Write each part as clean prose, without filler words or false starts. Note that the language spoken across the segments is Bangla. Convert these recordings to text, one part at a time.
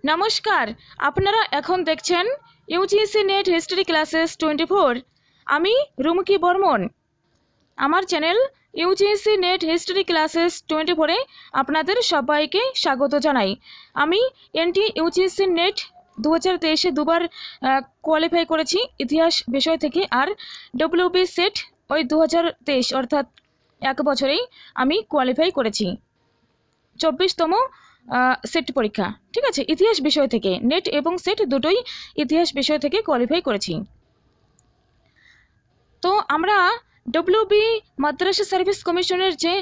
নমস্কার, আপনারা এখন দেখছেন ইউজিসি নেট হিস্ট্রি ক্লাসেস 24। আমি রুমকি বর্মন। আমার channel UGC NET history classes 24-এ আপনাদের সবাইকে স্বাগত জানাই। আমি এনটি ইউজিসি নেট 2023-এ দুবার কোয়ালিফাই করেছি ইতিহাস বিষয় থেকে, আর ডব্লিউবি সেট ওই 2023 অর্থাৎ এক বছরেই আমি কোয়ালিফাই করেছি 24তম সেট পরীক্ষা। ঠিক আছে, ইতিহাস বিষয় থেকে নেট এবং সেট দুটোই ইতিহাস বিষয় থেকে কোয়ালিফাই করেছি। তো আমরা ডব্লিউবি মাদ্রাসা সার্ভিস কমিশনের যে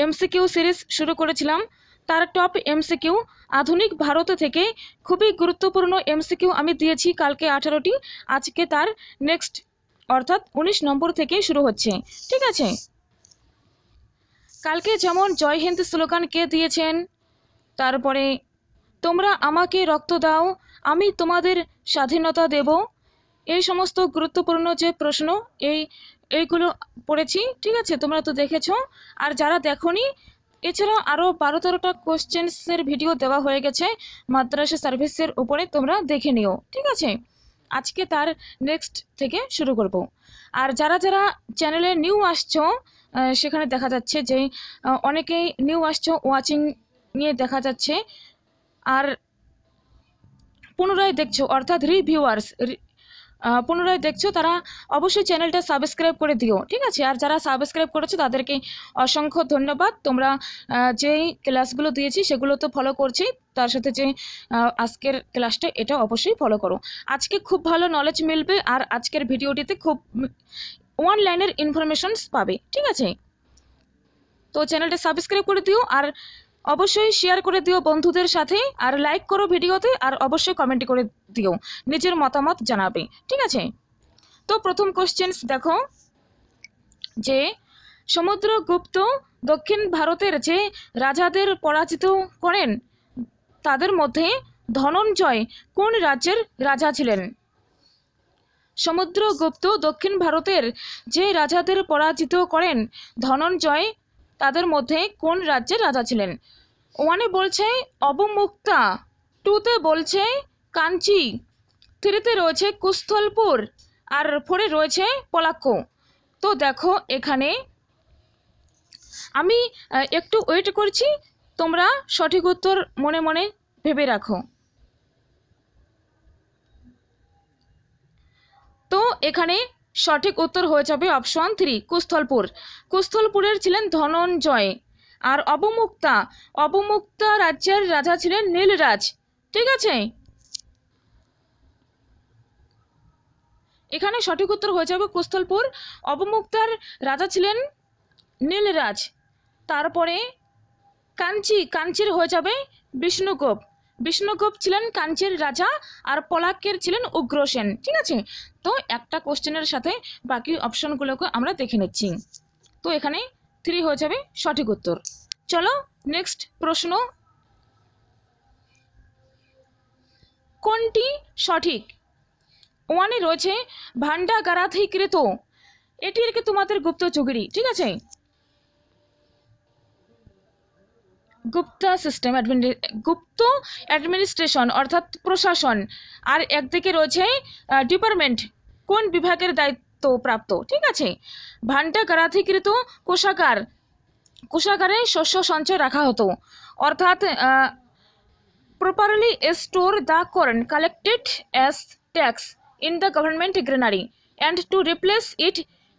এমসিকিউ সিরিজ শুরু করেছিলাম, তার টপ এমসিকিউ আধুনিক ভারত থেকে খুবই গুরুত্বপূর্ণ এমসিকিউ আমি দিয়েছি কালকে 18টি। আজকে তার নেক্সট অর্থাৎ 19 নম্বর থেকে শুরু হচ্ছে। ঠিক আছে, কালকে যেমন জয় হিন্দ স্লোগান কে দিয়েছেন, তারপরে তোমরা আমাকে রক্ত দাও, আমি তোমাদের স্বাধীনতা দেব, এই সমস্ত গুরুত্বপূর্ণ যে প্রশ্ন এইগুলো পড়েছি। ঠিক আছে, তোমরা তো দেখেছো, আর যারা দেখোনি এছাড়া আরও 12-13টা কোশ্চেন্সের ভিডিও দেওয়া হয়ে গেছে মাদ্রাসা সার্ভিসের উপরে, তোমরা দেখে নিও। ঠিক আছে, আজকে তার নেক্সট থেকে শুরু করব। আর যারা যারা চ্যানেলে নিউ আসছো, সেখানে দেখা যাচ্ছে যে অনেকেই নিউ আসছো, ওয়াচিং নিয়ে দেখা যাচ্ছে, আর পুনরায় দেখছো অর্থাৎ রিভিউয়ার্স পুনরায় দেখছো, তারা অবশ্যই চ্যানেলটা সাবস্ক্রাইব করে দিও। ঠিক আছে, আর যারা সাবস্ক্রাইব করেছো তাদেরকে অসংখ্য ধন্যবাদ। তোমরা যেই ক্লাসগুলো দিয়েছি সেগুলো তো ফলো করছি, তার সাথে যে আজকের ক্লাসটা এটা অবশ্যই ফলো করো। আজকে খুব ভালো নলেজ মিলবে, আর আজকের ভিডিওটিতে খুব ওয়ান লাইনের ইনফরমেশনস পাবে। ঠিক আছে, তো চ্যানেলটা সাবস্ক্রাইব করে দিও, আর অবশ্যই শেয়ার করে দিও বন্ধুদের সাথে, আর লাইক করো ভিডিওতে, আর অবশ্যই কমেন্ট করে দিও, নিজের মতামত জানাবে। ঠিক আছে, তো প্রথম কোশ্চেন্স দেখো যে সমুদ্রগুপ্ত দক্ষিণ ভারতের যে রাজাদের পরাজিত করেন তাদের মধ্যে ধনঞ্জয় কোন রাজ্যের রাজা ছিলেন? সমুদ্রগুপ্ত দক্ষিণ ভারতের যে রাজাদের পরাজিত করেন ধনঞ্জয় তাদের মধ্যে কোন রাজ্যের রাজা ছিলেন? ওয়ানে বলছে অবমুক্তা, টুতে বলছে কাঞ্চি, থ্রিতে রয়েছে কুস্থলপুর, আর ফোরে রয়েছে পলাক্ক। তো দেখো এখানে আমি একটু ওয়েট করছি, তোমরা সঠিক উত্তর মনে মনে ভেবে রাখো। তো এখানে সঠিক উত্তর হয়ে যাবে অপশন 3 কুস্থলপুর। কুস্থলপুরের ছিলেন ধনঞ্জয়। আর অবমুক্তা রাজ্যের রাজা ছিলেন নীলরাজ। ঠিক আছে, এখানে সঠিক উত্তর হয়ে যাবে কুস্থলপুর। অবমুক্তার রাজা ছিলেন নীলরাজ। তারপরে কাঞ্চির হয়ে যাবে বিষ্ণুগুপ্ত ছিলেন কাঞ্চির রাজা, আর পলাক্কের ছিলেন উগ্রসেন। ঠিক আছে, তো একটা কোশ্চেনের সাথে বাকি অপশনগুলোকে আমরা দেখে নিচ্ছি। তো এখানে 3 হয়ে যাবে সঠিক উত্তর। চলো নেক্সট প্রশ্ন, কোনটি সঠিক? ওয়ানে রয়েছে ভান্ডাগারাধিকৃত, এটি আর কি তোমাদের গুপ্তচুরি। ঠিক আছে, গুপ্ত অ্যাডমিনিস্ট্রেশন অর্থাৎ প্রশাসন, আর একদিকে রয়েছে ডিপার্টমেন্ট, কোন বিভাগের দায়িত্ব প্রাপ্ত। ঠিক আছে, ভান্ডাগারাধিকৃত কোষাগারে শস্য সঞ্চয় রাখা হতো, অর্থাৎ properly store the corn collected as tax in the government granary and to replace it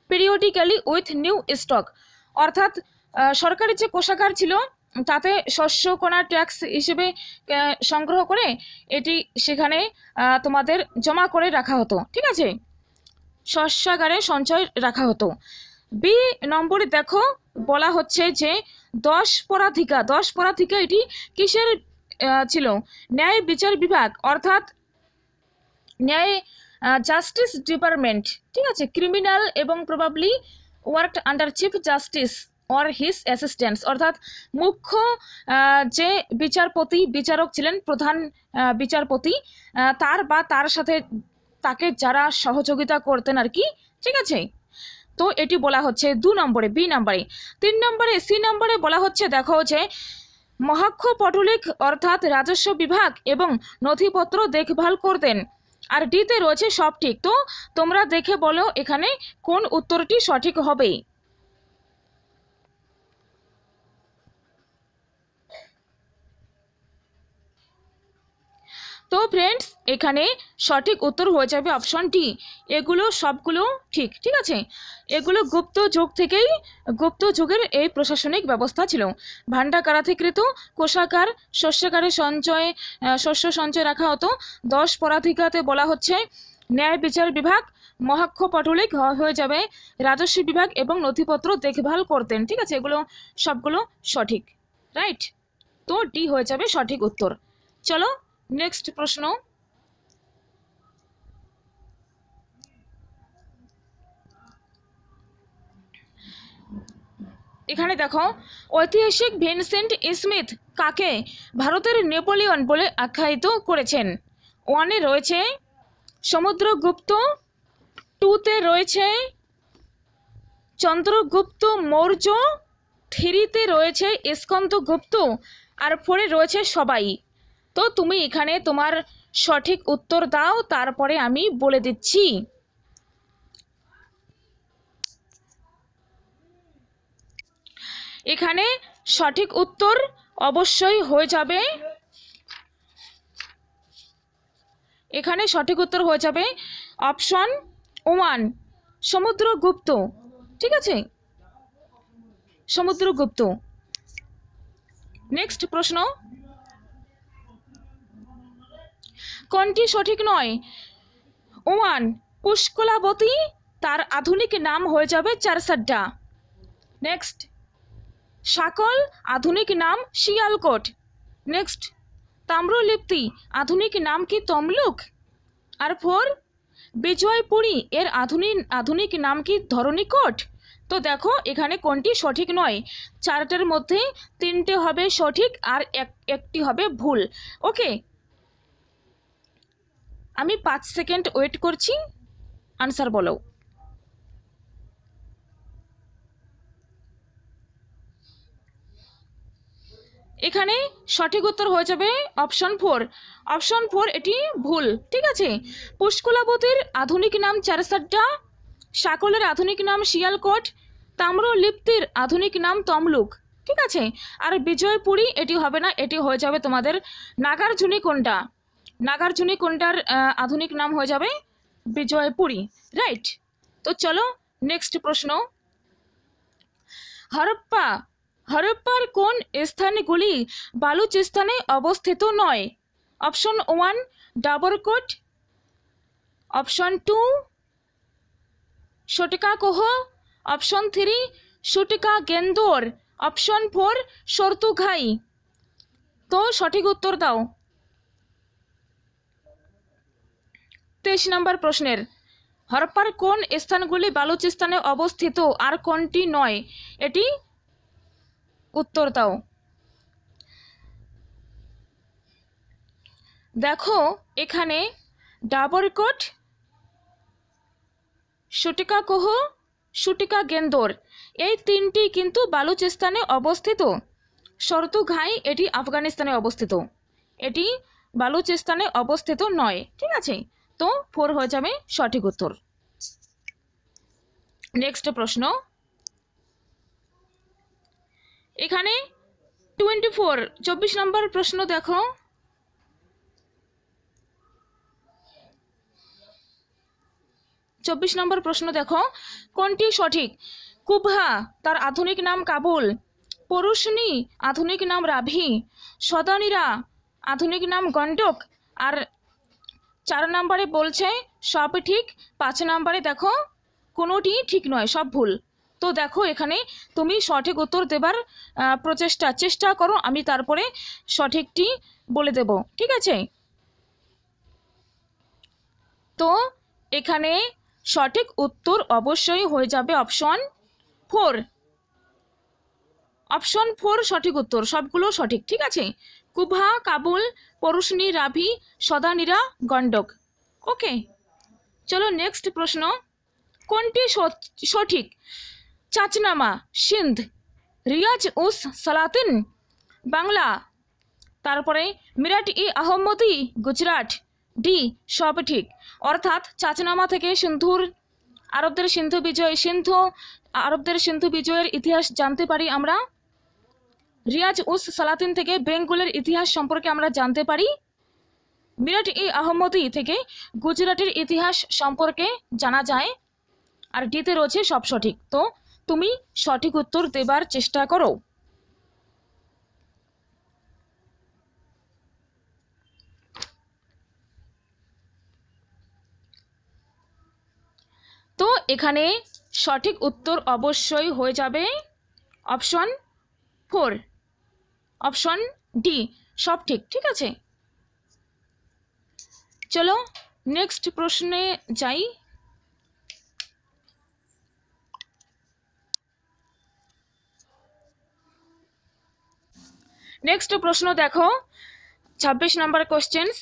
periodically with new stock. অর্থাৎ সরকারি যে কোষাগার ছিল তাতে শস্য কোনা ট্যাক্স হিসেবে সংগ্রহ করে এটি সেখানে তোমাদের জমা করে রাখা হতো। ঠিক আছে, শস্যাগারে সঞ্চয় রাখা হতো। বি নম্বরে দেখো বলা হচ্ছে যে 10 পরাধিকা এটি কিসের ছিল? ন্যায় বিচার বিভাগ, অর্থাৎ ন্যায় জাস্টিস ডিপার্টমেন্ট। ঠিক আছে, ক্রিমিনাল এবং probably worked under chief justice or his assistants, অর্থাৎ মুখ্য যে বিচারক ছিলেন, প্রধান বিচারপতি, তার সাথে তাকে যারা সহযোগিতা করতেন আর কি। ঠিক আছে, তো এটি বলা হচ্ছে 2 নম্বরে। বি নম্বরে 3 নম্বরে সি নম্বরে বলা হচ্ছে দেখো যে মহাক্ষ পটলিক অর্থাৎ রাজস্ব বিভাগ এবং নথিপত্র দেখভাল করতেন। আর ডিতে রয়েছে সব ঠিক। তো তোমরা দেখে বলো এখানে কোন উত্তরটি সঠিক হবে। তো ফ্রেন্ডস এখানে সঠিক উত্তর হয়ে যাবে অপশন ডি। এগুলো সবগুলো ঠিক, ঠিক আছে। এগুলো গুপ্ত যুগ থেকেই, গুপ্ত যুগের এই প্রশাসনিক ব্যবস্থা ছিল। ভাণ্ডাগারাধিকৃত কোষাগার, শস্যাগারে সঞ্চয়, শস্য সঞ্চয় রাখা হতো। 10 পরাধিকাতে বলা হচ্ছে ন্যায় বিচার বিভাগ, মহাক্ষ পটলিক হয়ে যাবে রাজস্ব বিভাগ এবং নথিপত্র দেখভাল করতেন, ঠিক আছে। এগুলো সবগুলো সঠিক, রাইট। তো ডি হয়ে যাবে সঠিক উত্তর। চলো নেক্সট প্রশ্ন। এখানে দেখো ঐতিহাসিক ভিনসেন্ট স্মিথ কাকে ভারতের নেপোলিয়ন বলে আখ্যায়িত করেছেন? 1-এ রয়েছে সমুদ্রগুপ্ত, 2-তে রয়েছে চন্দ্রগুপ্ত মৌর্য, 3-তে রয়েছে স্কন্দগুপ্ত, আর 4-এ রয়েছে সবাই। তো তুমি এখানে তোমার সঠিক উত্তর দাও, তারপরে আমি বলে দিচ্ছি। এখানে সঠিক উত্তর অবশ্যই হয়ে যাবে, এখানে সঠিক উত্তর হয়ে যাবে অপশন 1 সমুদ্রগুপ্ত, ঠিক আছে, সমুদ্রগুপ্ত। নেক্সট প্রশ্ন, কোনটি সঠিক নয়? 1 পুষ্কলাবতী, তার আধুনিক নাম হয়ে যাবে চারসাড্ডা। নেক্সট সাকল, আধুনিক নাম শিয়ালকোট। নেক্সট তাম্রলিপ্তি, আধুনিক নাম কি তমলুক। আর 4 বিজয়পুরী, এর আধুনিক নাম কি ধরণীকোট। তো দেখো এখানে কোনটি সঠিক নয়? 4টের মধ্যে 3টে হবে সঠিক আর একটি হবে ভুল। ওকে, আমি 5 সেকেন্ড ওয়েট করছি, আনসার বলো। এখানে সঠিক উত্তর হয়ে যাবে অপশন 4। অপশন 4 এটি ভুল, ঠিক আছে। পুষ্কলাবতীর আধুনিক নাম চারসাড্ডা, সাকলের আধুনিক নাম শিয়ালকোট, তাম্রলিপ্তির আধুনিক নাম তমলুক, ঠিক আছে। আর বিজয়পুরী এটি হবে না, এটি হয়ে যাবে তোমাদের নাগার্জুনীকোন্ডা। নাগার্জুনীকোন্ডার আধুনিক নাম হয়ে যাবে বিজয়পুরী, রাইট। তো চলো নেক্সট প্রশ্ন। হরপ্পার কোন স্থানগুলি বালুচিস্তানে অবস্থিত নয়? Option 1 Dabarkot, option 2 Sotkakoh, option 3 Sutka Gendor, option 4 Shortughai. তো সঠিক উত্তর দাও। 23 নম্বর প্রশ্নের হরপ্পার কোন স্থানগুলি বালুচিস্তানে অবস্থিত আর কোনটি নয়, এটি উত্তর দাও। দেখো এখানে ডাবরকোট, শুটিকাকোহ, শুটিকা গেন্দর এই 3টি কিন্তু বালুচিস্তানে অবস্থিত। সর্তুঘাই এটি আফগানিস্তানে অবস্থিত, এটি বালুচিস্তানে অবস্থিত নয়, ঠিক আছে। তো 4 হয়ে যাবে সঠিক উত্তর। নেক্সট প্রশ্ন, এখানে 24 নম্বর প্রশ্ন দেখো। চব্বিশ নম্বর প্রশ্ন দেখো কোনটি সঠিক? কুবহা, তার আধুনিক নাম কাবুল, পরুশনী আধুনিক নাম রাভি, সদানীরা আধুনিক নাম গন্ডক। আর 4 নম্বরে বলছে সব ঠিক, 5 নম্বরে দেখো কোনোটি ঠিক নয়, সব ভুল। তো দেখো এখানে তুমি সঠিক উত্তর দেবার চেষ্টা করো, আমি তারপরে সঠিকটি বলে দেব, ঠিক আছে। তো এখানে সঠিক উত্তর অবশ্যই হয়ে যাবে অপশন 4। অপশন 4 সঠিক উত্তর, সবগুলো সঠিক, ঠিক আছে। কুবহা, কাবুল, পরুশনী, রাভি, সদানীরা, গন্ডক। ওকে, চলো নেক্সট প্রশ্ন, কোনটি সঠিক? চাচনামা, সিন্ধ, রিয়াজ উস সালাতিন, বাংলা। তারপরে মিরাট ই আহমদি গুজরাট, ডি সব ঠিক। অর্থাৎ চাচনামা থেকে আরবদের সিন্ধু বিজয়ের ইতিহাস জানতে পারি আমরা। রিয়াজ উস সালাতিন থেকে বেঙ্গলের ইতিহাস সম্পর্কে আমরা জানতে পারি। মিরাট ই আহমদি থেকে গুজরাটের ইতিহাস সম্পর্কে জানা যায়। আর ডিতে রয়েছে সব সঠিক। তো তুমি সঠিক উত্তর দেবার চেষ্টা করো। তো এখানে সঠিক উত্তর অবশ্যই হয়ে যাবে অপশন 4, অপশন ডি সব ঠিক। ঠিক আছে, চলো নেক্সট প্রশ্নে যাই। নেক্সট প্রশ্ন দেখো, 26 নম্বর কোশ্চেন্স।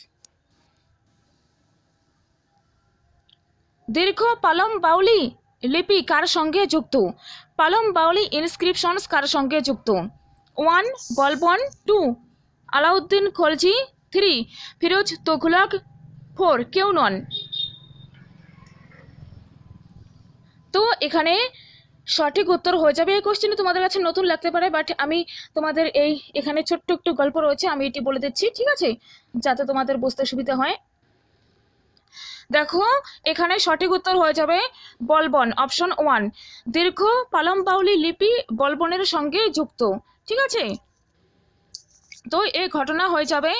দীর্ঘ পালম বাউলি লিপি কার সঙ্গে যুক্ত? পালম বাউলি ইনস্ক্রিপশনস কার সঙ্গে যুক্ত? 1 বলবন, 2 আলাউদ্দিন খলজি, 3 ফিরোজ তুঘলক, 4 কেউ নন। তো এখানে সঠিক উত্তর হয়ে যাবে। এই কোশ্চেনে তোমাদের কাছে নতুন লাগতে পারে, বাট আমি তোমাদের এখানে ছোট্ট একটু গল্প রয়েছে, আমি এটি বলে দিচ্ছি, ঠিক আছে, যাতে তোমাদের বুঝতে সুবিধা হয়। দেখো এখানে সঠিক উত্তর হয়ে যাবে বলবন, অপশন 1। দীর্ঘ পালম বাউলি লিপি বলবনের সঙ্গে যুক্ত। ঠিক আছে, তো এই ঘটনা হয়ে যাবে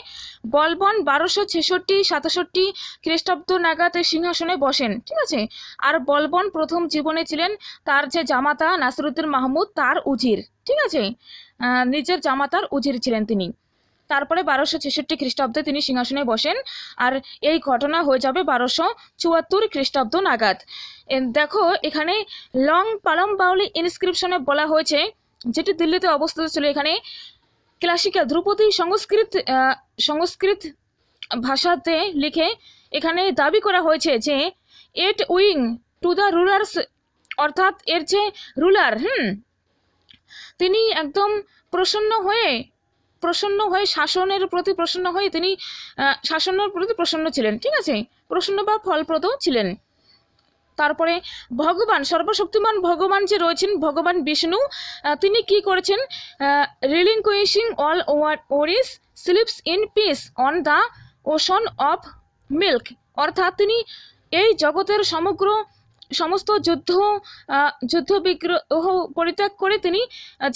বলবন 1266-67 খ্রিস্টাব্দ নাগাদ সিংহাসনে বসেন। ঠিক আছে, আর বলবন প্রথম জীবনে ছিলেন তার যে জামাতা নাসিরউদ্দিন মাহমুদ তার উজির। ঠিক আছে, নিজের জামাতার উজির ছিলেন তিনি। তারপরে 1266 খ্রিস্টাব্দে তিনি সিংহাসনে বসেন, আর এই ঘটনা হয়ে যাবে 1274 খ্রিস্টাব্দ নাগাদ। দেখো এখানে লং পালম বাউলি ইনস্ক্রিপশনে বলা হয়েছে, যেটি দিল্লিতে অবস্থিত ছিল। এখানে ক্লাসিক্যাল ধ্রুপদী সংস্কৃত ভাষাতে লিখে এখানে দাবি করা হয়েছে যে এট উইং টু দ্য রুলার্স, অর্থাৎ এর যে রুলার তিনি একদম প্রসন্ন হয়ে শাসনের প্রতি প্রসন্ন হয়ে তিনি শাসনের প্রতি প্রসন্ন ছিলেন। ঠিক আছে, প্রসন্ন বা ফলপ্রদ ছিলেন। তারপরে ভগবান, সর্বশক্তিমান ভগবান যে রয়েছেন ভগবান বিষ্ণু, তিনি কি করেছেন? Relinquishing all worries slips in peace on the ocean of milk, অর্থাৎ তিনি এই জগতের সমস্ত যুদ্ধ বিগ্রহ পরিত্যাগ করে তিনি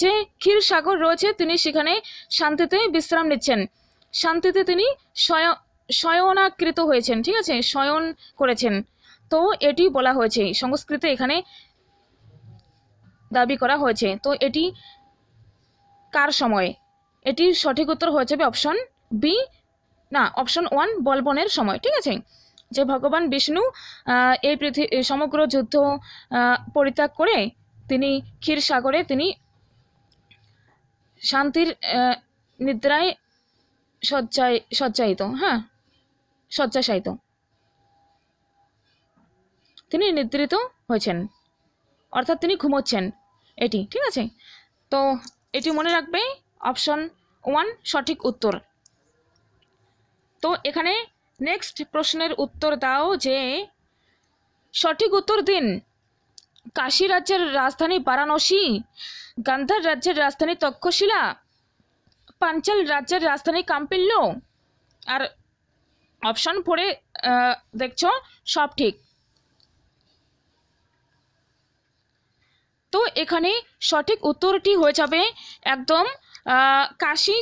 যে ক্ষীর সাগর রয়েছে তিনি সেখানে শান্তিতে বিশ্রাম নিচ্ছেন, শান্তিতে তিনি শয়নাকৃত হয়েছেন। ঠিক আছে, শয়ন করেছেন। তো এটি বলা হয়েছে সংস্কৃতে, এখানে দাবি করা হয়েছে। তো এটি কার সময়? এটি সঠিক উত্তর হয়ে যাবে অপশন বি, না অপশন 1 বলবনের সময়। ঠিক আছে, যে ভগবান বিষ্ণু এই সমগ্র যুদ্ধ পরিত্যাগ করে তিনি ক্ষীর সাগরে তিনি শান্তির নিদ্রায় শয্যাশায়িত তিনি নিদ্রিত হয়েছেন, অর্থাৎ তিনি ঘুমোচ্ছেন এটি। ঠিক আছে, তো এটি মনে রাখবে, অপশন 1 সঠিক উত্তর। তো এখানে নেক্সট প্রশ্নের উত্তর দাও যে সঠিক উত্তর দিন। কাশী রাজ্যের রাজধানী বারাণসী, গান্ধার রাজ্যের রাজধানী তক্ষশিলা, পাঞ্চাল রাজ্যের রাজধানী কাম্পিল্য, আর অপশন 4 দেখছো সব ঠিক। তো এখানে সঠিক উত্তরটি হয়ে যাবে একদম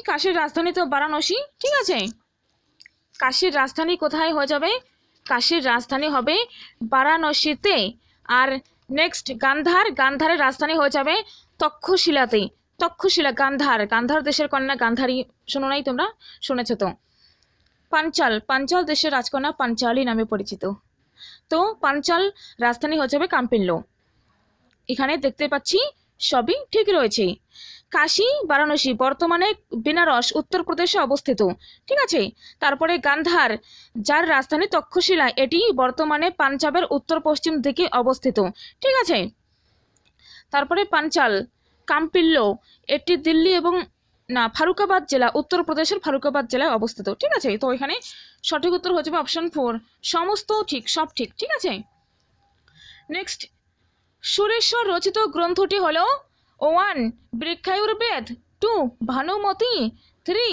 কাশীর রাজধানী তো বারাণসী। ঠিক আছে, কাশীর রাজধানী কোথায় হয়ে যাবে? কাশীর রাজধানী হবে বারাণসীতে। আর নেক্সট গান্ধারের রাজধানী হয়ে যাবে তক্ষশিলাতে। তক্ষশিলা, গান্ধার দেশের কন্যা গান্ধারী, শোনো নাই তোমরা? শুনেছো তো। পাঞ্চাল দেশের রাজকন্যা পাঞ্চালী নামে পরিচিত। তো পাঞ্চাল রাজধানী হয়ে যাবে কাম্পিল্য। এখানে দেখতে পাচ্ছি সবই ঠিক রয়েছে। কাশী, বারাণসী বর্তমানে বেনারস উত্তরপ্রদেশে অবস্থিত। ঠিক আছে, তারপরে গান্ধার যার রাজধানী তক্ষশিলা, এটি বর্তমানে পাঞ্জাবের উত্তর পশ্চিম দিকে অবস্থিত। ঠিক আছে, তারপরে পাঞ্চাল, কাম্পিল্য এটি দিল্লি এবং না, ফারুকাবাদ জেলা, উত্তরপ্রদেশের ফারুকাবাদ জেলায় অবস্থিত। ঠিক আছে, তো এখানে সঠিক উত্তর হয়ে যাবে অপশন 4, সমস্ত ঠিক, সব ঠিক। ঠিক আছে, নেক্সট, সুরেশ্বর রচিত গ্রন্থটি হলো 1 বৃক্ষায়ুর্বেদ, 2 ভানুমতি, 3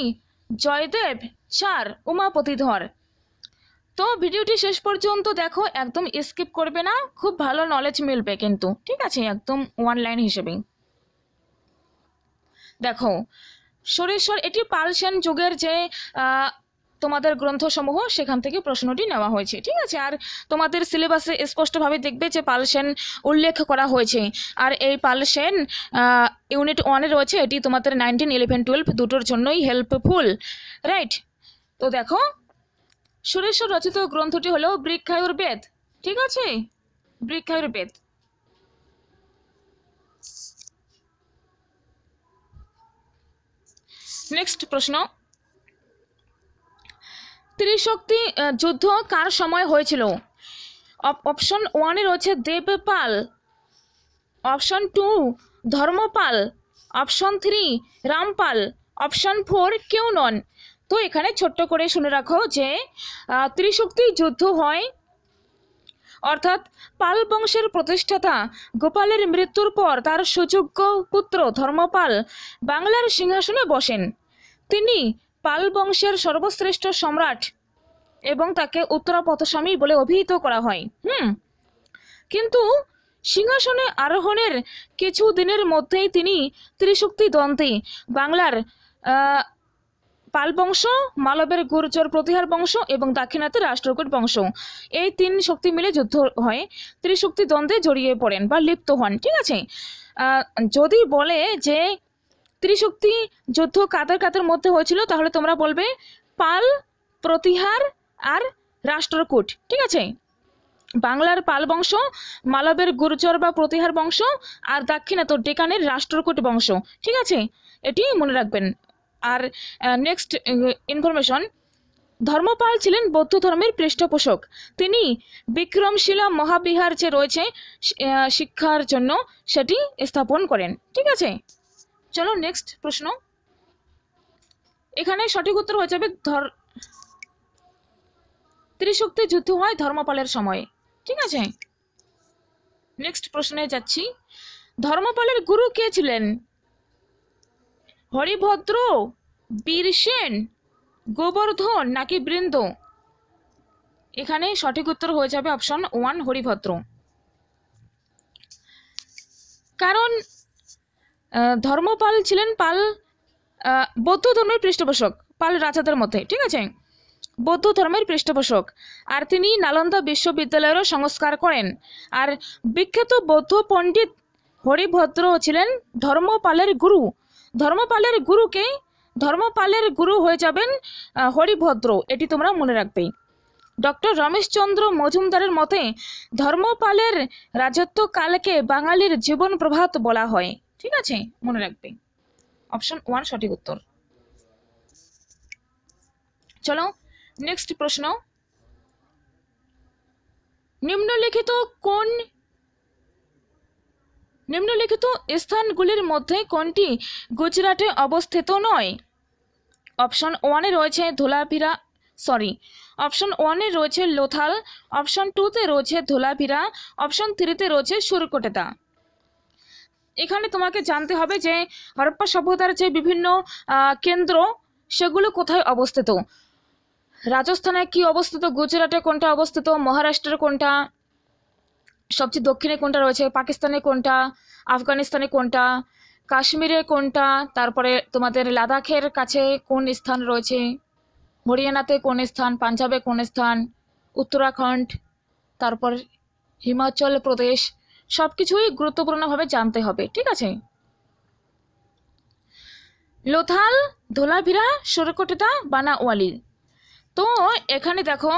জয়দেব, 4 উমাপতিধর। তো ভিডিওটি শেষ পর্যন্ত দেখো, একদম স্কিপ করবে না, খুব ভালো নলেজ মিলবে কিন্তু। ঠিক আছে, একদম ওয়ান লাইন হিসেবে দেখো। সুরেশ্বর এটি পাল সেন যুগের যে তোমাদের গ্রন্থসমূহ, সেখান থেকে প্রশ্নটি নেওয়া হয়েছে। ঠিক আছে, আর তোমাদের সিলেবাসে স্পষ্টভাবে দেখবে যে পাল সেন উল্লেখ করা হয়েছে। আর এই পাল সেন ইউনিট 1-এ রয়েছে, এটি তোমাদের 19, 11, 12 দুটোর জন্যই হেল্পফুল, রাইট? তো দেখো, সুরেশ্বর রচিত গ্রন্থটি হলো বৃক্ষায়ুর্বেদ। ঠিক আছে, বৃক্ষায়ুর্বেদ। নেক্সট প্রশ্ন, ত্রিশক্তি যুদ্ধ কার সময় হয়েছিল? অপশন 1-এ রয়েছে Devapala, option 2 Dharmapala, option 3 Rampal, option 4 কেউ নন। তো এখানে ছোট্ট করে শুনে রাখো যে ত্রিশক্তি যুদ্ধ হয়, অর্থাৎ পাল বংশের প্রতিষ্ঠাতা গোপালের মৃত্যুর পর তার সুযোগ্য পুত্র ধর্মপাল বাংলার সিংহাসনে বসেন। তিনি পাল বংশের সর্বশ্রেষ্ঠ সম্রাট এবং তাকে উত্তরাপথস্বামী বলে অভিহিত করা হয়। কিন্তু সিংহাসনে আরোহণের কিছু দিনের মধ্যেই তিনি ত্রিশক্তি দ্বন্দ্বে বাংলার পাল বংশ, মালবের গুর্জর প্রতিহার বংশ এবং দাক্ষিণাত্যে রাষ্ট্রকূট বংশ, এই 3 শক্তি মিলে যুদ্ধ হয়, ত্রিশক্তি দ্বন্দ্বে জড়িয়ে পড়েন বা লিপ্ত হন। ঠিক আছে, যদি বলে যে ত্রিশক্তি যুদ্ধ কাদের কাদের মধ্যে হয়েছিল, তাহলে তোমরা বলবে পাল, প্রতিহার আর রাষ্ট্রকূট। ঠিক আছে, বাংলার পাল বংশ, মালবের গুর্জর বা প্রতিহার বংশ আর দাক্ষিণাত্য ডেকানের রাষ্ট্রকূট বংশ। ঠিক আছে, এটি মনে রাখবেন। আর নেক্সট ইনফরমেশন, ধর্মপাল ছিলেন বৌদ্ধ ধর্মের পৃষ্ঠপোষক। তিনি বিক্রমশিলা মহাবিহার যে রয়েছে শিক্ষার জন্য, সেটি স্থাপন করেন। ঠিক আছে, চলো নেক্সট প্রশ্ন। এখানে সঠিক উত্তর হয়ে যাবে ত্রিশক্তি যুদ্ধ হয় ধর্মপালের সময়। ঠিক আছে, নেক্সট প্রশ্নে যাচ্ছি। ধর্মপালের গুরু কে ছিলেন? হরিভদ্র, বীরসেন, গোবর্ধন নাকি বৃন্দ? এখানে সঠিক উত্তর হয়ে যাবে অপশন 1 হরিভদ্র। কারণ ধর্মপাল ছিলেন বৌদ্ধ ধর্মের পৃষ্ঠপোষক, পাল রাজাদের মধ্যে। ঠিক আছে, বৌদ্ধ ধর্মের পৃষ্ঠপোষক, আর তিনি নালন্দা বিশ্ববিদ্যালয়েরও সংস্কার করেন। আর বিখ্যাত বৌদ্ধ পণ্ডিত হরিভদ্র ছিলেন ধর্মপালের গুরু। ধর্মপালের গুরু হয়ে যাবেন হরিভদ্র, এটি তোমরা মনে রাখবে। ডক্টর রমেশচন্দ্র মজুমদারের মতে ধর্মপালের রাজত্বকালকে বাঙালির জীবন প্রভাত বলা হয়। ঠিক আছে, মনে রাখবে, অপশন 1 সঠিক উত্তর। চলো নেক্সট প্রশ্ন। নিম্নলিখিত স্থানগুলির মধ্যে কোনটি গুজরাটে অবস্থিত নয়? অপশন 1-এ রয়েছে অপশন 1-এ রয়েছে লোথাল, অপশন 2-তে রয়েছে ধোলাভিরা, অপশন 3-তে রয়েছে সুরকোটেদা। এখানে তোমাকে জানতে হবে যে হরপ্পা সভ্যতার যে বিভিন্ন কেন্দ্র, সেগুলো কোথায় অবস্থিত। রাজস্থানে কি অবস্থিত, গুজরাটে কোনটা অবস্থিত, মহারাষ্ট্রের কোনটা, সবচেয়ে দক্ষিণে কোনটা রয়েছে, পাকিস্তানে কোনটা, আফগানিস্তানে কোনটা, কাশ্মীরে কোনটা, তারপরে তোমাদের লাদাখের কাছে কোন স্থান রয়েছে, হরিয়ানাতে কোন স্থান, পাঞ্জাবে কোন স্থান, উত্তরাখণ্ড, তারপর হিমাচল প্রদেশ, সব কিছুই গুরুত্বপূর্ণভাবে জানতে হবে। ঠিক আছে, লোথাল, ধোলাভিরা, সুরকোটেদা, বানাওয়ালি। তো এখানে দেখো,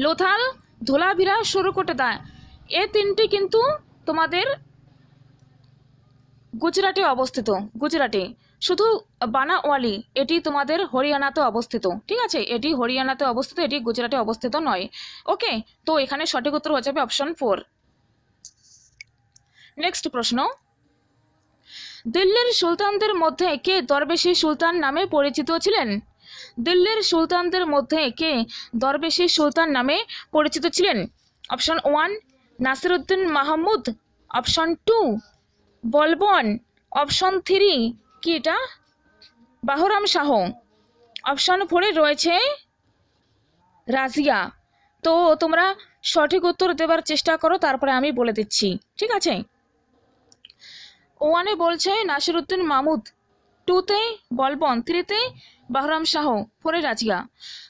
লোথাল, ধোলাভিরা, সুরকোটেদা, এই 3টি কিন্তু তোমাদের গুজরাটে অবস্থিত। গুজরাটে শুধু বানাওয়ালি, এটি তোমাদের হরিয়ানাতে অবস্থিত। ঠিক আছে, এটি হরিয়ানাতে অবস্থিত, এটি গুজরাটে অবস্থিত নয়। ওকে, তো এখানে সঠিক উত্তর হয়ে যাবে অপশন 4। নেক্সট প্রশ্ন। দিল্লির সুলতানদের মধ্যে কে দরবেশী সুলতান নামে পরিচিত ছিলেন? দিল্লির সুলতানদের মধ্যে কে দরবেশী সুলতান নামে পরিচিত ছিলেন? Option 1 Nasiruddin Mahmud, option 2 Balban, option 3 কি এটা বাহরাম শাহ, অপশন 4 রয়েছে রাজিয়া। তো তোমরা সঠিক উত্তর দেবার চেষ্টা করো, তারপরে আমি বলে দিচ্ছি, ঠিক আছে? 1 বলছে নাসিরউদ্দিন মাহমুদ, 2তে বলবন, 3তে বাহরাম শাহ, 4 রাজিয়া।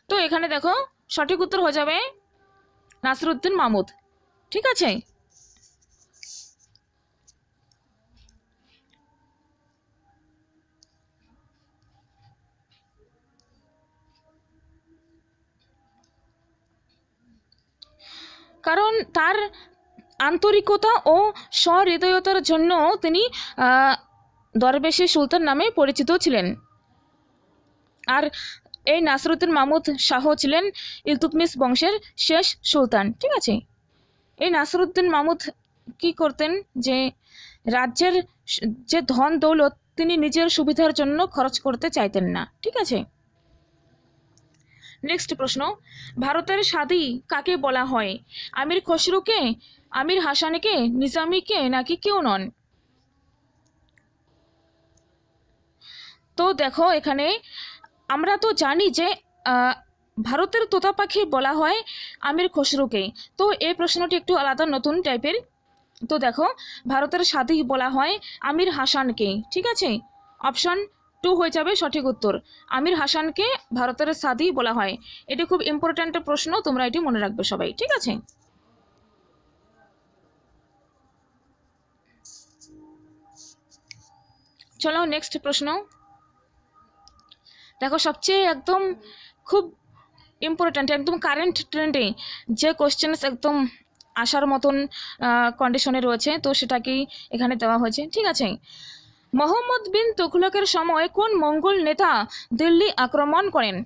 তো এখানে দেখো সঠিক উত্তর হয়ে যাবে নাসিরউদ্দিন মাহমুদ, ঠিক আছে? কারণ তার আন্তরিকতা ও সহৃদয়তার জন্য তিনি দরবেশী সুলতান নামে পরিচিত ছিলেন। আর এই নাসিরউদ্দিন মাহমুদ শাহ ছিলেন ইলতুৎমিশ বংশের শেষ সুলতান, ঠিক আছে? এই নাসিরউদ্দিন মাহমুদ কি করতেন, যে রাজ্যের যে ধন দৌলত তিনি নিজের সুবিধার জন্য খরচ করতে চাইতেন না, ঠিক আছে? নেক্সট প্রশ্ন, ভারতের সাদি কাকে বলা হয়? আমির খসরুকে, আমির হাসানকে, নিজামীকে, নাকি কেউ নন? তো দেখো এখানে আমরা তো জানি যে ভারতের তোতা পাখি বলা হয় আমির খসরুকে। তো এই প্রশ্নটি একটু আলাদা, নতুন টাইপের। তো দেখো ভারতের সাদি বলা হয় আমির হাসানকে, ঠিক আছে? অপশন 2 হয়ে যাবে সঠিক উত্তর। আমির হাসানকে ভারতের সাদি বলা হয়। এটি খুব ইম্পর্ট্যান্ট প্রশ্ন, তোমরা এটি মনে রাখবে সবাই, ঠিক আছে? চলো নেক্সট প্রশ্ন দেখো, সবচেয়ে একদম খুব ইম্পর্ট্যান্ট, একদম কারেন্ট ট্রেন্ডে যে কোশ্চেন্স একদম আসার মতন কন্ডিশনে রয়েছে, তো সেটাকেই এখানে দেওয়া হয়েছে, ঠিক আছে? মোহাম্মদ বিন তুঘলকের সময় কোন মঙ্গল নেতা দিল্লি আক্রমণ করেন?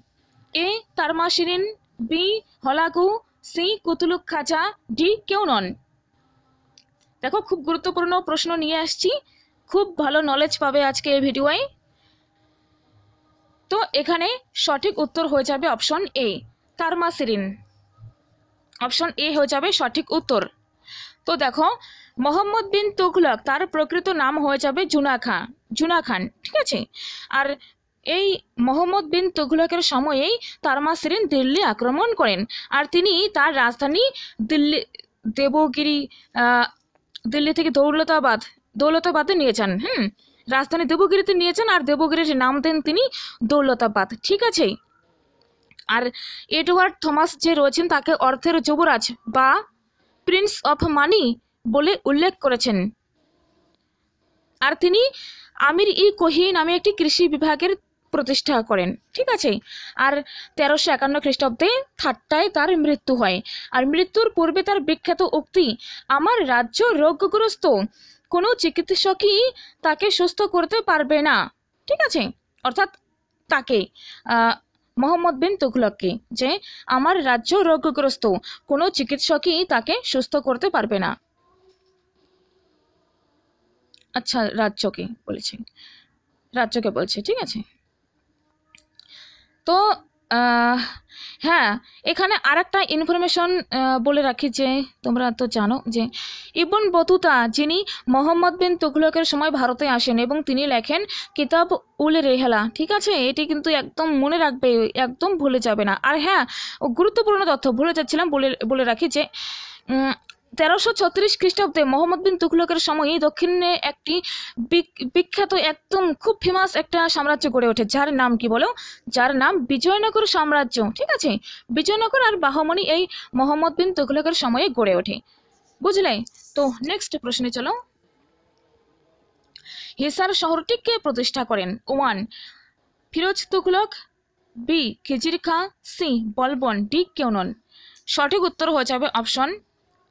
এ তারমা শিরিন, বি হলাকু, সি কুতুলুক খাজা, ডি কেউ নন? দেখো খুব গুরুত্বপূর্ণ প্রশ্ন নিয়ে আসছি, খুব ভালো নলেজ পাবে আজকে এই ভিডিওয়ে। তো এখানে সঠিক উত্তর হয়ে যাবে option A Tarma Shirin. Option A হয়ে যাবে সঠিক উত্তর। তো দেখো মোহাম্মদ বিন তুঘলক তার প্রকৃত নাম হয়ে যাবে জুনা খান, ঠিক আছে? আর এই মোহাম্মদ বিন তুঘলকের সময়েই তারমা শিরিন দিল্লি আক্রমণ করেন। আর তিনি তার রাজধানী দিল্লি থেকে দৌলতাবাদে নিয়েছেন। রাজধানী দেবগিরিতে নিয়েছেন, আর দেবগিরির নাম দেন তিনি দৌলতাবাদ, ঠিক আছে? আর এডওয়ার্ড থমাস যে রয়েছেন তাকে অর্থের যুবরাজ বা প্রিন্স অফ মানি বলে উল্লেখ করেছেন। আর তিনি আমির-ই-কোহি নামে একটি কৃষি বিভাগের প্রতিষ্ঠা করেন, ঠিক আছে? আর 1351 খ্রিস্টাব্দে ঠাট্টায় তার মৃত্যু হয়। আর মৃত্যুর পূর্বে তার বিখ্যাত উক্তি, আমার রাজ্য রোগগ্রস্ত, কোনো চিকিৎসকই তাকে সুস্থ করতে পারবে না, ঠিক আছে? অর্থাৎ তাকে মোহাম্মদ বিন তুঘলককে, যে আমার রাজ্য রোগগ্রস্ত, কোনো চিকিৎসকই তাকে সুস্থ করতে পারবে না। আচ্ছা রাজ্যকে বলছে, ঠিক আছে? তো হ্যাঁ, এখানে আর একটা ইনফরমেশন বলে রাখি, যে তোমরা তো জানো যে ইবন বতুতা, যিনি মোহাম্মদ বিন তুঘলকের সময় ভারতে আসেন এবং তিনি লেখেন কিতাব উল রেহলা, ঠিক আছে? এটি কিন্তু একদম মনে রাখবে, একদম ভুলে যাবে না। আর হ্যাঁ, গুরুত্বপূর্ণ তথ্য ভুলে যাচ্ছিলাম, বলে রাখি যে 1336 খ্রিস্টাব্দে মোহাম্মদ বিন তুঘলকের সময় দক্ষিণে একটি বিখ্যাত একদম খুব ফেমাস একটা সাম্রাজ্য গড়ে ওঠে, যার নাম কি বলো? যার নাম বিজয়নগর সাম্রাজ্য, ঠিক আছে? বিজয়নগর আর বাহমনি এই মোহাম্মদ বিন তুঘলকের সময়ে গড়ে ওঠে, বুঝলে? তো নেক্সট প্রশ্নে চলো। হিসার শহরটি কে প্রতিষ্ঠা করেন? 1 ফিরোজ তুঘলক, বি খিজির খা, সি বলবন, ডি কেউ নন? সঠিক উত্তর হয়ে যাবে অপশন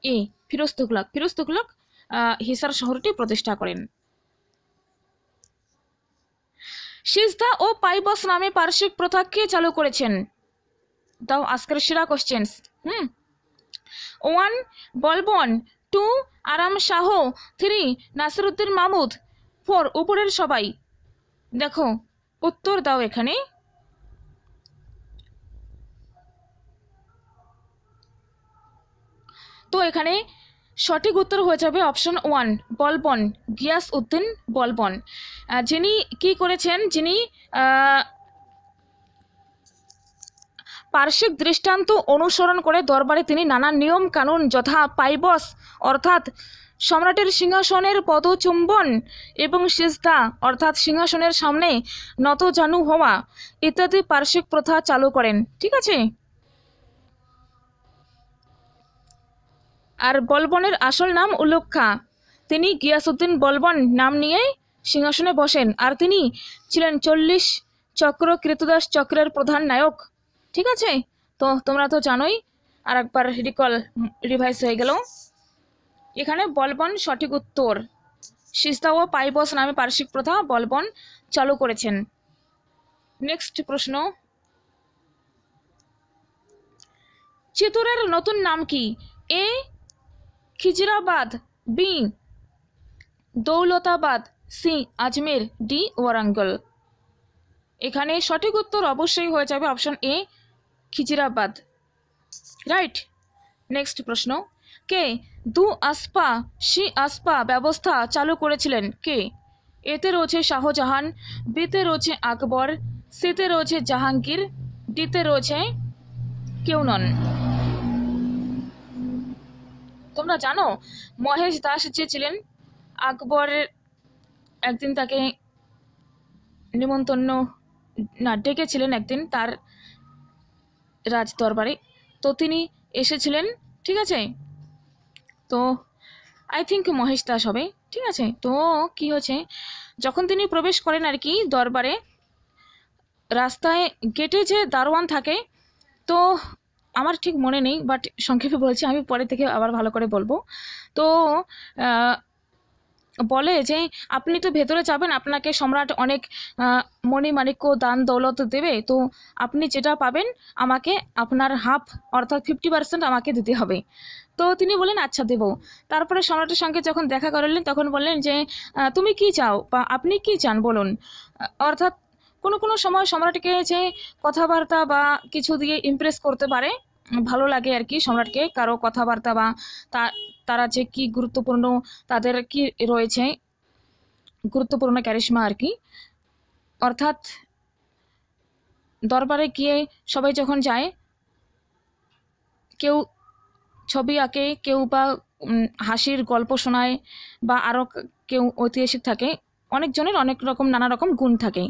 এ ফিরোজ তুঘলক হিসার শহরটি প্রতিষ্ঠা করেন। সিজদা ও পাইবস নামে পার্শ্বিক প্রথা কে চালু করেছেন? দাও আজকের সেরা কোশ্চেন্স। 1 বলবন, 2 আরাম শাহ, 3 নাসিরউদ্দিন মাহমুদ, ফোর, উপরের সবাই দেখো উত্তর দাও এখানে। তো এখানে সঠিক উত্তর হয়ে যাবে অপশন 1, বলবন, গিয়াসউদ্দিন বলবন। যিনি কি করেছেন, যিনি পার্শ্বিক দৃষ্টান্ত অনুসরণ করে দরবারে তিনি নানা নিয়ম কানুন যথা পাইবস অর্থাৎ সম্রাটের সিংহাসনের পদচুম্বন এবং সিজদা অর্থাৎ সিংহাসনের সামনে নতজানু হওয়া ইত্যাদি পার্শ্বিক প্রথা চালু করেন। ঠিক আছে। আর বলবনের আসল নাম উলুগ খাঁ। তিনি গিয়াসউদ্দিন বলবন নাম নিয়ে সিংহাসনে বসেন, আর তিনি ছিলেন 40 চক্র কৃতদাস চক্রের প্রধান নায়ক। ঠিক আছে। তো তোমরা তো জানোই, আর একবার রিভাইজ হয়ে গেল। এখানে বলবন সঠিক উত্তর। সিজদা ও পাইবস নামে পার্শ্বিক প্রথা বলবন চালু করেছেন। নেক্সট প্রশ্ন, চিতোরের নতুন নাম কি? এ খিজরাবাদ, বি দৌলতাবাদ, সি আজমের, ডি ওয়ারাঙ্গল। এখানে সঠিক উত্তর অবশ্যই হয়ে যাবে অপশন এ খিজরাবাদ। রাইট। নেক্সট প্রশ্ন, কে দু আসপা সি আসপা ব্যবস্থা চালু করেছিলেন? কে? এতে রয়েছে শাহজাহান, বিতে রয়েছে আকবর, সিতে রয়েছে জাহাঙ্গীর, ডিতে রয়েছে কেউ নন। তোমরা জানো মহেশ দাস যে ছিলেন, আকবরের একদিন তাকে নিমন্ত্রণ না ডেকেছিলেন একদিন তার রাজ দরবারে, তো তিনি এসেছিলেন। ঠিক আছে। তো আই থিঙ্ক মহেশ দাস হবে। ঠিক আছে। তো কি হয়েছে, যখন তিনি প্রবেশ করেন আর কি দরবারে, রাস্তায় গেটে যে দারোয়ান থাকে, তো আমার ঠিক মনে নেই, বাট সংক্ষেপে বলছি, আমি পরে থেকে আবার ভালো করে বলবো। তো বলে যে আপনি তো ভেতরে যাবেন, আপনাকে সম্রাট অনেক মণিমাণিক্য দান দৌলত দেবে, তো আপনি যেটা পাবেন আমাকে আপনার হাফ অর্থাৎ 50% আমাকে দিতে হবে। তো তিনি বলেন আচ্ছা দেব। তারপরে সম্রাটের সঙ্গে যখন দেখা করলেন তখন বললেন যে তুমি কি চাও বা আপনি কি চান বলুন। অর্থাৎ কোনো কোনো সময় সম্রাটকে যে কথাবার্তা বা কিছু দিয়ে ইমপ্রেস করতে পারে, ভালো লাগে আর কি সম্রাটকে কারো কথাবার্তা বা তারা যে কি গুরুত্বপূর্ণ, তাদের কি রয়েছে গুরুত্বপূর্ণ ক্যারিশমা আর কি। অর্থাৎ দরবারে গিয়ে সবাই যখন যায়, কেউ ছবি আঁকে, কেউ বা হাসির গল্প শোনায়, বা আরও কেউ ঐতিহাসিক থাকে, অনেকজনের অনেক রকম নানা রকম গুণ থাকে।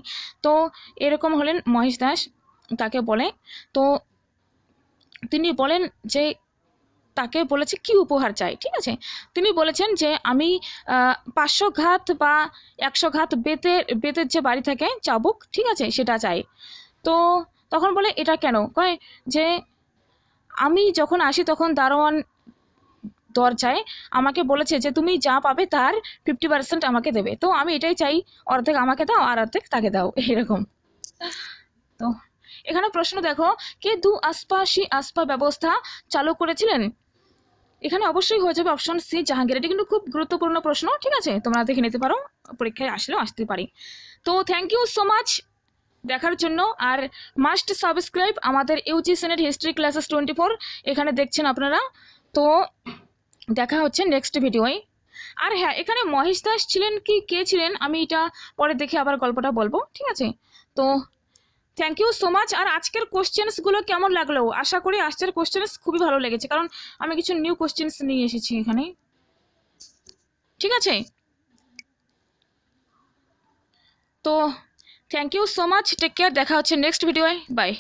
তো এরকম হলেন মহেশ দাস, তাকে বলে। তো তিনি বলেন যে তাকে বলেছে কি উপহার চাই। ঠিক আছে। তিনি বলেছেন যে আমি 500 ঘাত বা 100 ঘাত বেতের যে বাড়ি থাকে চাবুক, ঠিক আছে, সেটা চাই। তো তখন বলে এটা কেন? কয় যে আমি যখন আসি তখন দারোয়ান দরজায় আমাকে বলেছে যে তুমি যা পাবে তার 50% আমাকে দেবে, তো আমি এটাই চাই, অর্ধেক আমাকে দাও আর অর্ধেক তাকে দাও, এরকম। তো এখানে প্রশ্ন দেখো, কে দু আসপা সি আসপা ব্যবস্থা চালু করেছিলেন? এখানে অবশ্যই হয়ে যাবে অপশন সি জাহাঙ্গীর। এটা কিন্তু খুব গুরুত্বপূর্ণ প্রশ্ন। ঠিক আছে, তোমরা দেখে নিতে পারো, পরীক্ষায় আসলেও আসতে পারি। তো থ্যাংক ইউ সো মাচ দেখার জন্য। আর মাস্ট সাবস্ক্রাইব আমাদের ইউজি সিনেট হিস্ট্রি ক্লাসেস 24 এখানে দেখছেন আপনারা। তো দেখা হচ্ছে নেক্সট ভিডিওয়। আর হ্যাঁ, এখানে মহেশ দাস ছিলেন কি কে ছিলেন আমি এটা পরে দেখে আবার গল্পটা বলবো। ঠিক আছে। তো থ্যাংক ইউ সো মাচ। আর আজকের কোশ্চেন্সগুলো কেমন লাগলো? আশা করি আজকের কোশ্চেন্স খুবই ভালো লেগেছে, কারণ আমি কিছু নিউ কোশ্চেন্স নিয়ে এসেছি এখানে। ঠিক আছে। তো thank you so much, take care, দেখা হচ্ছে নেক্সট ভিডিওয়, বাই।